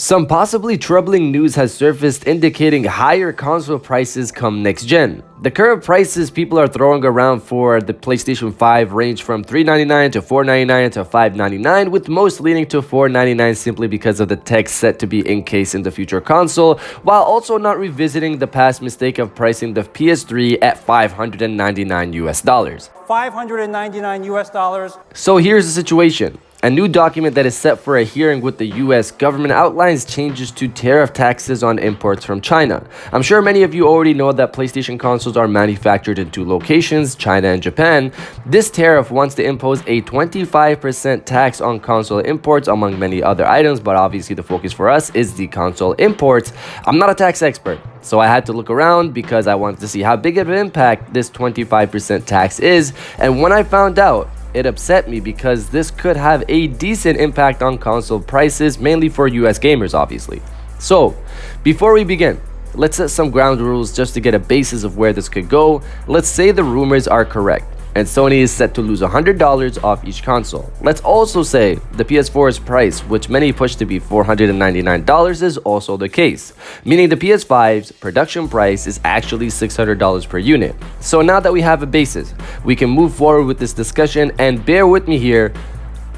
Some possibly troubling news has surfaced indicating higher console prices come next gen. The current prices people are throwing around for the PlayStation 5 range from $399 to $499 to $599, with most leaning to $499 simply because of the tech set to be encased in the future console, while also not revisiting the past mistake of pricing the PS3 at $599 US. $599 US. So here's the situation. A new document that is set for a hearing with the US government outlines changes to tariff taxes on imports from China. I'm sure many of you already know that PlayStation consoles are manufactured in two locations, China and Japan. This tariff wants to impose a 25% tax on console imports among many other items, but obviously the focus for us is the console imports. I'm not a tax expert, so I had to look around because I wanted to see how big of an impact this 25% tax is, and when I found out, it upset me because this could have a decent impact on console prices, mainly for US gamers obviously. So, before we begin, let's set some ground rules just to get a basis of where this could go. Let's say the rumors are correct, and Sony is set to lose $100 off each console. Let's also say the PS4's price, which many push to be $499, is also the case, meaning the PS5's production price is actually $600 per unit. So now that we have a basis, we can move forward with this discussion, and bear with me here,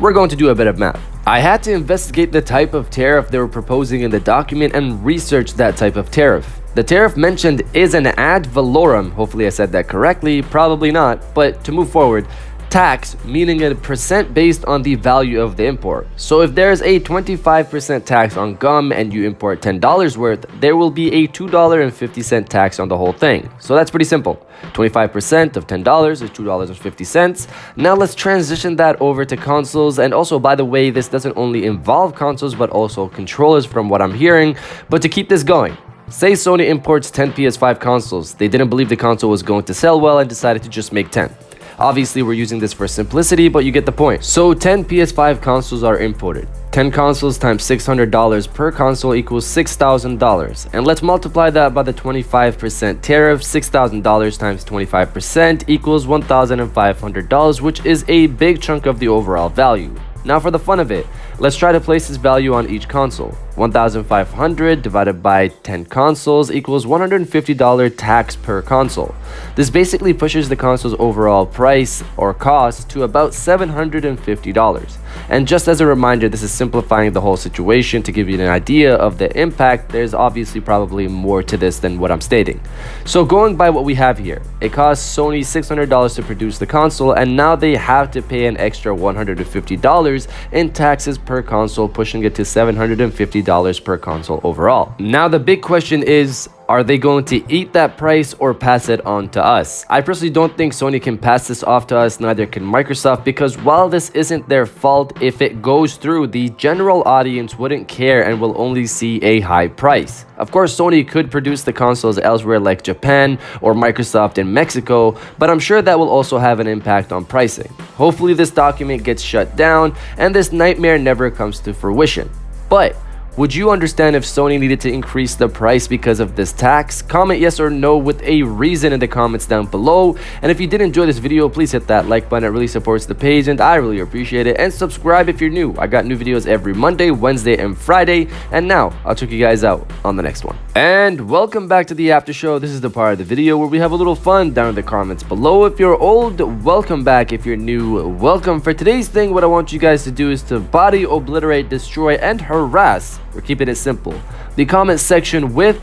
we're going to do a bit of math. I had to investigate the type of tariff they were proposing in the document and research that type of tariff. The tariff mentioned is an ad valorem, hopefully I said that correctly, probably not, but to move forward, tax meaning a percent based on the value of the import. So if there's a 25% tax on gum and you import $10 worth, there will be a $2.50 tax on the whole thing. So that's pretty simple. 25% of $10 is $2.50. Now let's transition that over to consoles, and also by the way, this doesn't only involve consoles but also controllers from what I'm hearing. But to keep this going, say Sony imports 10 PS5 consoles. They didn't believe the console was going to sell well and decided to just make 10. Obviously, we're using this for simplicity, but you get the point. So 10 PS5 consoles are imported. 10 consoles times $600 per console equals $6,000. And let's multiply that by the 25% tariff. $6,000 times 25% equals $1,500, which is a big chunk of the overall value. Now for the fun of it, let's try to place this value on each console. 1,500 divided by 10 consoles equals $150 tax per console. This basically pushes the console's overall price or cost to about $750. And just as a reminder, this is simplifying the whole situation to give you an idea of the impact. There's obviously probably more to this than what I'm stating. So going by what we have here, it costs Sony $600 to produce the console, and now they have to pay an extra $150 in taxes per console, pushing it to $750 per console overall. Now the big question is, are they going to eat that price or pass it on to us? I personally don't think Sony can pass this off to us, neither can Microsoft, because while this isn't their fault, if it goes through, the general audience wouldn't care and will only see a high price. Of course, Sony could produce the consoles elsewhere like Japan or Microsoft in Mexico, but I'm sure that will also have an impact on pricing. Hopefully this document gets shut down and this nightmare never comes to fruition. But would you understand if Sony needed to increase the price because of this tax? Comment yes or no with a reason in the comments down below. And if you did enjoy this video, please hit that like button. It really supports the page and I really appreciate it. And subscribe if you're new. I got new videos every Monday, Wednesday, and Friday. And now I'll check you guys out on the next one. And welcome back to the after show. This is the part of the video where we have a little fun down in the comments below. If you're old, welcome back. If you're new, welcome. For today's thing, what I want you guys to do is to body, obliterate, destroy, and harass. We're keeping it simple. The comment section with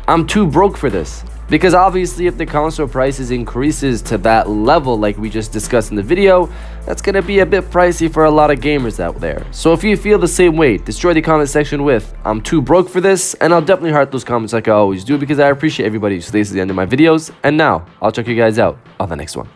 "I'm too broke for this." Because obviously if the console prices increases to that level like we just discussed in the video, that's gonna be a bit pricey for a lot of gamers out there. So if you feel the same way, destroy the comment section with "I'm too broke for this," and I'll definitely heart those comments like I always do because I appreciate everybody who stays to the end of my videos. And now I'll check you guys out on the next one.